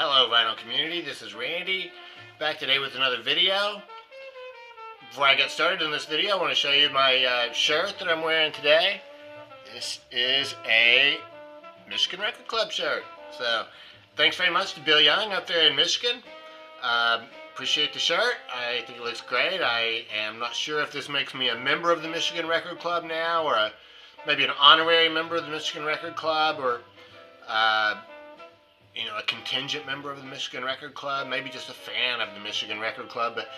Hello vinyl community, this is Randy, back today with another video. Before I get started in this video, I want to show you my shirt that I'm wearing today. This is a Michigan Record Club shirt. So, thanks very much to Bill Young up there in Michigan. Appreciate the shirt. I think it looks great. I am not sure if this makes me a member of the Michigan Record Club now, or maybe an honorary member of the Michigan Record Club, or a contingent member of the Michigan Record Club, maybe just a fan of the Michigan Record Club. But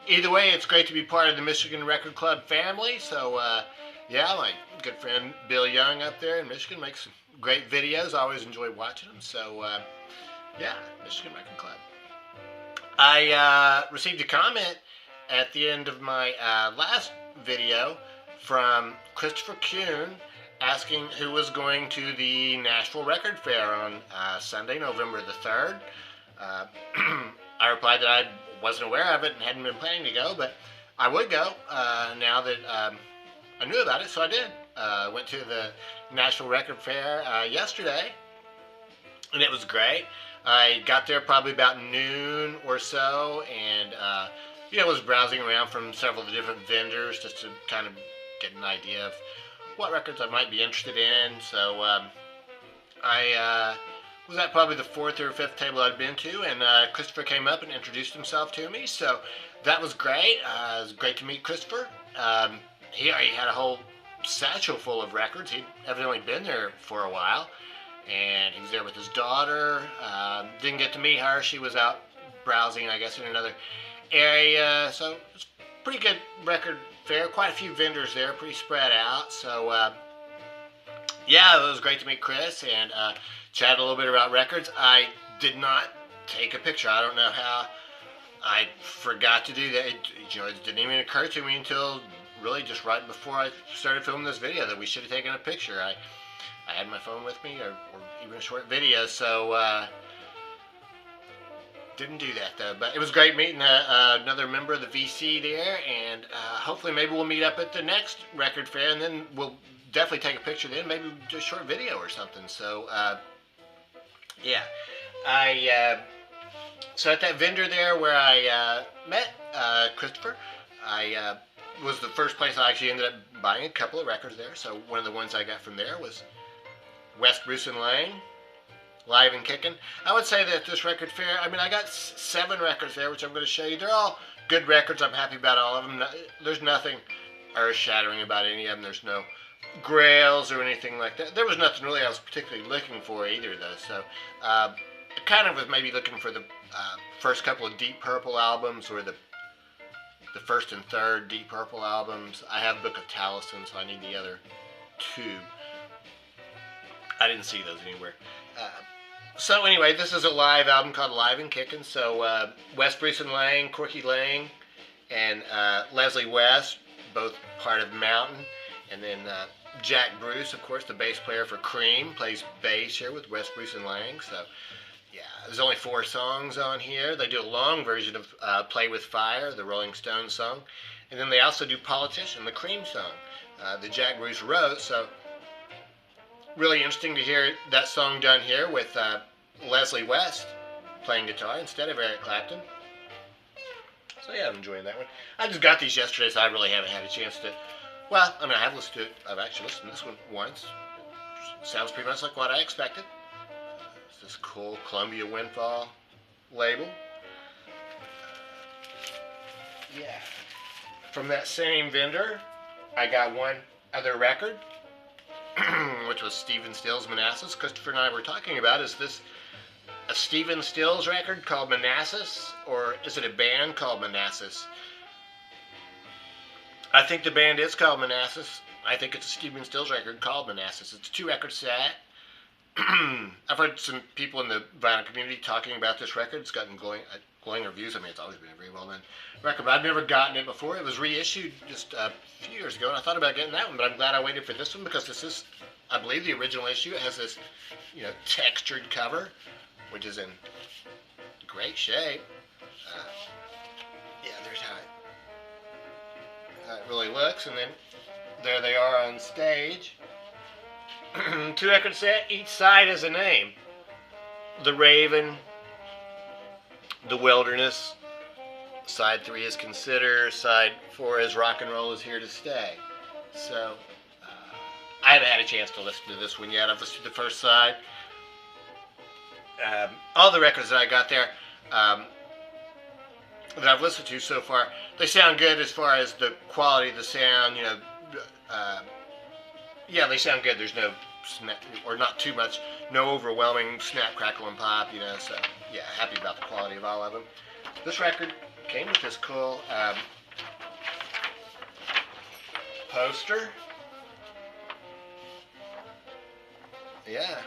either way, it's great to be part of the Michigan Record Club family. So, yeah, my good friend Bill Young up there in Michigan makes some great videos. I always enjoy watching them. So, yeah, Michigan Record Club. I received a comment at the end of my last video from Christopher Kuhn, asking who was going to the Nashville Record Fair on Sunday, November the 3rd. I replied that I wasn't aware of it and hadn't been planning to go, but I would go now that I knew about it, so I did. Went to the Nashville Record Fair yesterday, and it was great. I got there probably about noon or so, and was browsing around from several of the different vendors just to kind of get an idea of what records I might be interested in. So I was at probably the fourth or fifth table I'd been to, and Christopher came up and introduced himself to me, so that was great. It was great to meet Christopher. He had a whole satchel full of records. He'd evidently been there for a while, and he was there with his daughter. Didn't get to meet her. She was out browsing, I guess, in another area, so it was a pretty good record fair. Quite a few vendors there, pretty spread out. So, yeah, it was great to meet Chris and chat a little bit about records. I did not take a picture. I don't know how I forgot to do that. It didn't even occur to me until really just right before I started filming this video that we should have taken a picture. I had my phone with me, or even a short video, so didn't do that though. But it was great meeting another member of the VC there, and hopefully maybe we'll meet up at the next record fair, and then we'll definitely take a picture then, maybe just a short video or something. So yeah, so at that vendor there where I met Christopher, I was the first place I actually ended up buying a couple of records there. So one of the ones I got from there was West Bruce and Lang, Live and Kickin'. I would say that this record fair, I got 7 records there, which I'm going to show you. They're all good records. I'm happy about all of them. There's nothing earth-shattering about any of them. There's no grails or anything like that. There was nothing really I was particularly looking for either, though. So I kind of was maybe looking for the first couple of Deep Purple albums, or the first and third Deep Purple albums. I have Book of Taliesin, so I need the other 2. I didn't see those anywhere. So anyway, this is a live album called Live and Kickin'. So West Bruce and Lang, Corky Lang, and Leslie West, both part of Mountain. And then Jack Bruce, of course, the bass player for Cream, plays bass here with West Bruce and Lang. So yeah, there's only 4 songs on here. They do a long version of Play With Fire, the Rolling Stones song. And then they also do Politician, the Cream song, that Jack Bruce wrote. So really interesting to hear that song done here with Leslie West playing guitar instead of Eric Clapton. So yeah, I'm enjoying that one. I just got these yesterday, so I really haven't had a chance to. Well, I have listened to it. I've actually listened to this one once. Sounds pretty much like what I expected. It's this cool Columbia Windfall label. Yeah. From that same vendor, I got one other record, which was Stephen Stills' Manassas. Christopher and I were talking about, is this a Stephen Stills record called Manassas, or is it a band called Manassas? I think the band is called Manassas. I think it's a Stephen Stills record called Manassas. It's a 2-record set. I've heard some people in the vinyl community talking about this record. It's gotten glowing reviews. It's always been a very well-known record, but I've never gotten it before. It was reissued just a few years ago, and I thought about getting that one, but I'm glad I waited for this one, because this is, I believe, the original issue. It has this, textured cover, which is in great shape. Yeah, there's how it really looks, and then there they are on stage. 2-record set, each side has a name. The Raven, The Wilderness. Side 3 is Consider. Side 4 is Rock and Roll is Here to Stay. So, I haven't had a chance to listen to this one yet. I've listened to the first side. All the records that I got there that I've listened to so far, they sound good as far as the quality of the sound. You know, yeah, they sound good. There's no snap, or not too much, no overwhelming snap, crackle, and pop. You know, so yeah, happy about the quality of all of them. This record came with this cool poster. Yeah.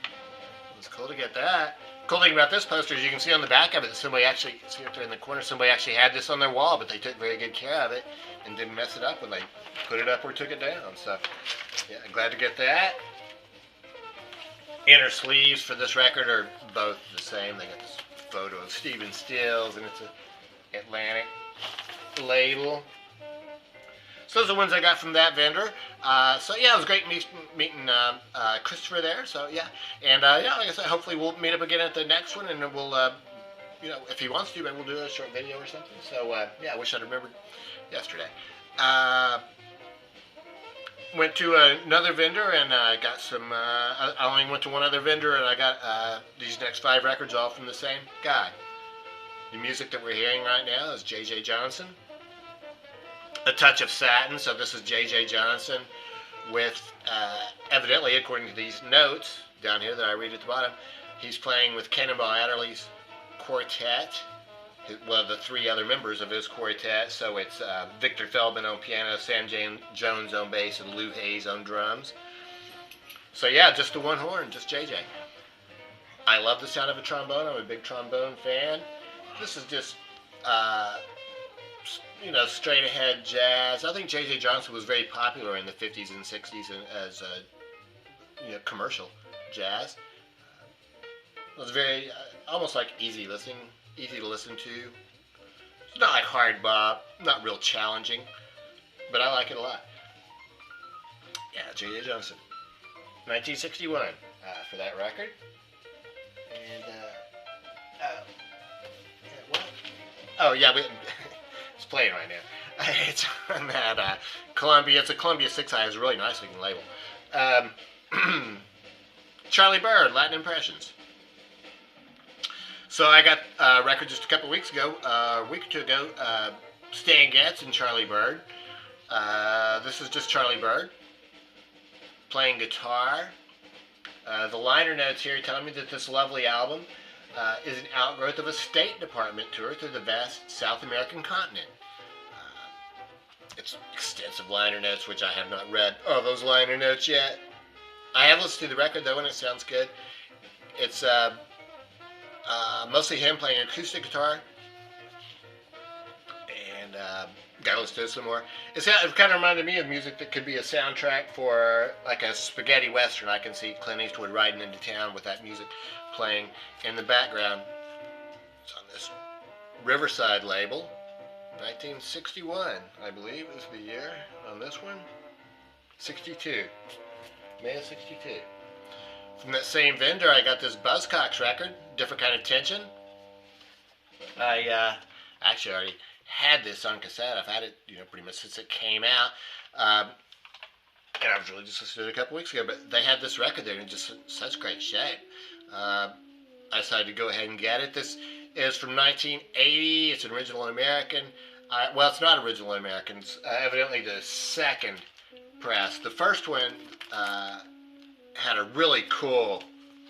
It was cool to get that. Cool thing about this poster is you can see on the back of it that somebody actually, see up there in the corner, somebody actually had this on their wall, but they took very good care of it and didn't mess it up when they put it up or took it down. So, yeah, glad to get that. Inner sleeves for this record are both the same. They got this photo of Stephen Stills, and it's an Atlantic label. So those are the ones I got from that vendor. So yeah, it was great meeting Christopher there. So yeah, and yeah, like I said, hopefully we'll meet up again at the next one, and we'll, you know, if he wants to, maybe we'll do a short video or something. So yeah, I wish I'd remembered yesterday. Went to another vendor, and I got some. I only went to one other vendor, and I got these next 5 records all from the same guy. The music that we're hearing right now is J.J. Johnson. A Touch of Satin. So this is J.J. Johnson with, evidently, according to these notes down here that I read at the bottom, he's playing with Cannonball Adderley's quartet. Well, the 3 other members of his quartet. So it's Victor Feldman on piano, Sam Jones on bass, and Lou Hayes on drums. So yeah, just the one horn, just JJ. I love the sound of a trombone. I'm a big trombone fan. This is just, you know, straight ahead jazz. I think J.J. Johnson was very popular in the 50s and 60s as you know, commercial jazz. It was very, almost like easy to listen to. It's not like hard bop, not real challenging, but I like it a lot. Yeah, J.J. Johnson, 1961 for that record. And what? Oh yeah, it's playing right now. It's on that Columbia. It's a Columbia 6i. It's a really nice looking label. Charlie Bird, Latin Impressions. So I got a record just a couple weeks ago, a week or two ago, Stan Getz and Charlie Bird. This is just Charlie Bird playing guitar. The liner notes here tell me that this lovely album is an outgrowth of a State Department tour through the vast South American continent. It's extensive liner notes, which I have not read all those liner notes yet. I have listened to the record though, and it sounds good. It's mostly him playing acoustic guitar, and gotta listen to it some more. It kind of reminded me of music that could be a soundtrack for like a spaghetti western. I can see Clint Eastwood riding into town with that music playing in the background. It's on this Riverside label, 1961, I believe is the year on this one. 62, May of 62. From that same vendor, I got this Buzzcocks record, Different Kind of Tension. I actually already had this on cassette. I've had it, you know, pretty much since it came out. And I was really just listening to it a couple weeks ago, but they had this record there in just such great shape. I decided to go ahead and get it. This is from 1980. It's an original American. Well, it's not original American. It's evidently the second press. The first one had a really cool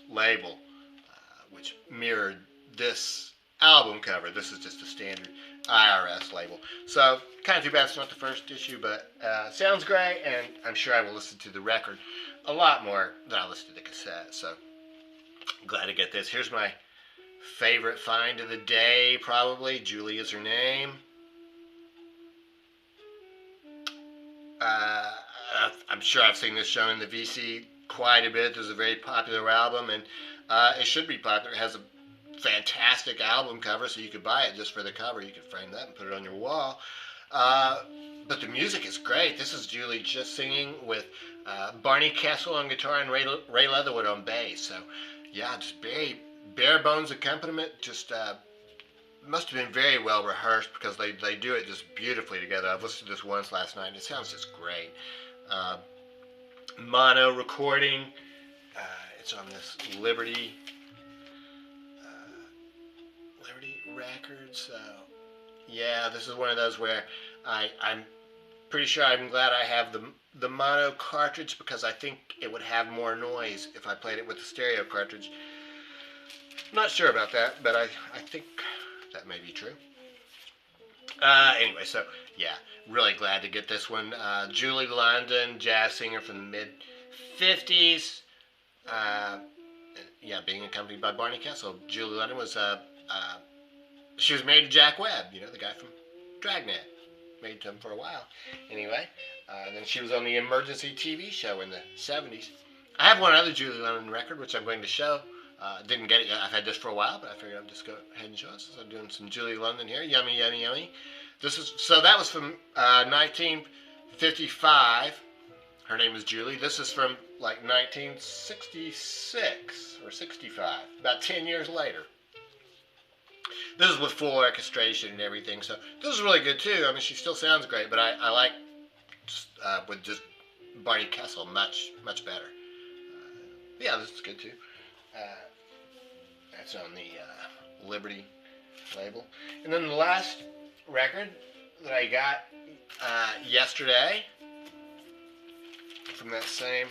label, which mirrored this album cover. This is just a standard IRS label. So, kind of too bad it's not the first issue, but sounds great, and I'm sure I will listen to the record a lot more than I listen to the cassette. So, glad to get this. Here's my favorite find of the day, probably. Julie is her name. I'm sure I've seen this shown in the VC quite a bit. This is a very popular album, and it should be popular. It has a fantastic album cover, so you could buy it just for the cover. You could frame that and put it on your wall. But the music is great. This is Julie just singing with Barney Kessel on guitar and Ray Leatherwood on bass. So, yeah, just very, bare bones accompaniment, just must have been very well rehearsed because they do it just beautifully together. I've listened to this once last night and it sounds just great. Uh, Mono recording. It's on this Liberty Records. Yeah, this is one of those where I'm pretty sure I'm glad I have the mono cartridge because I think it would have more noise if I played it with the stereo cartridge. Not sure about that, but I think that may be true. Anyway, so yeah, really glad to get this one. Julie London, jazz singer from the mid-50s. Yeah, being accompanied by Barney Kessel. Julie London was she was married to Jack Webb, you know, the guy from Dragnet. Married to him for a while. Anyway, then she was on the Emergency TV show in the 70s. I have one other Julie London record, which I'm going to show. Didn't get it yet. I've had this for a while, but I figured I'd just go ahead and show it. So I'm doing some Julie London here. Yummy, yummy, yummy. So that was from 1955. Her name is Julie. This is from like 1966 or 65, about 10 years later. This is with full orchestration and everything, so this is really good too. I mean, she still sounds great, but I like with just Barney Kessel much better. Yeah, this is good too. That's on the Liberty label. And then the last record that I got yesterday from that same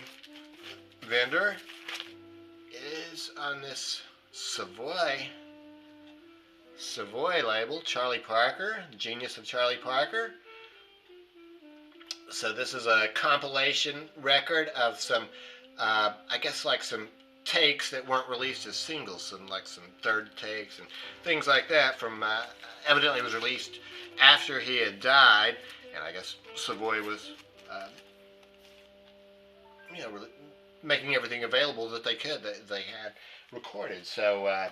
vendor is on this Savoy label, Charlie Parker, Genius of Charlie Parker. So this is a compilation record of some, I guess like some takes that weren't released as singles, some third takes and things like that from, evidently it was released after he had died, and I guess Savoy was, you know, making everything available that they could, that they had recorded. So, I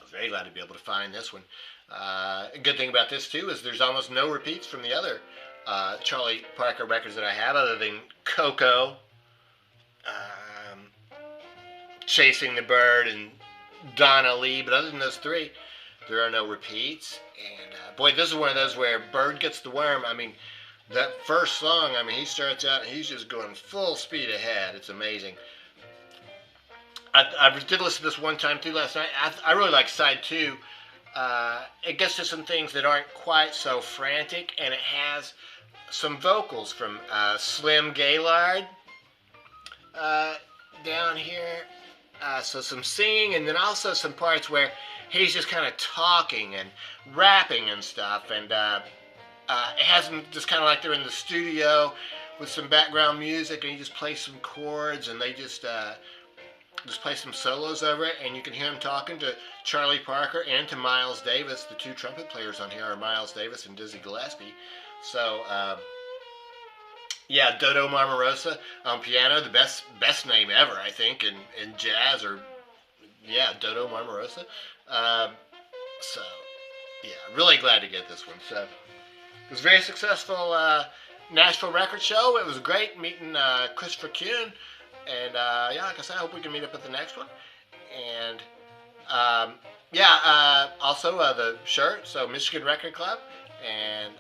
was very glad to be able to find this one. A good thing about this too is there's almost no repeats from the other Charlie Parker records that I have, other than Coco, Chasing the Bird, and Donna Lee. But other than those three, there are no repeats. And boy, this is one of those where Bird gets the worm. I mean, that first song, I mean, he starts out and he's just going full speed ahead. It's amazing. I did listen to this one time through last night. I really like side two. It gets to some things that aren't quite so frantic, and it has some vocals from Slim Gaillard down here. So some singing, and then also some parts where he's just kind of talking and rapping and stuff. And it has them just kind of like they're in the studio with some background music, and he just plays some chords, and they just play some solos over it, and you can hear him talking to Charlie Parker and to Miles Davis. The two trumpet players on here are Miles Davis and Dizzy Gillespie. So, yeah, Dodo Marmarosa on piano, the best name ever, I think, in jazz, or, yeah, Dodo Marmarosa. So, yeah, really glad to get this one. So, it was a very successful Nashville record show. It was great meeting Christopher Kuhn. And, yeah, like I said, I hope we can meet up at the next one. And, yeah, also the shirt, so Michigan Record Club. And,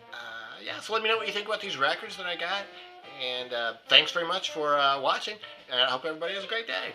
yeah, so let me know what you think about these records that I got. And thanks very much for watching. And I hope everybody has a great day.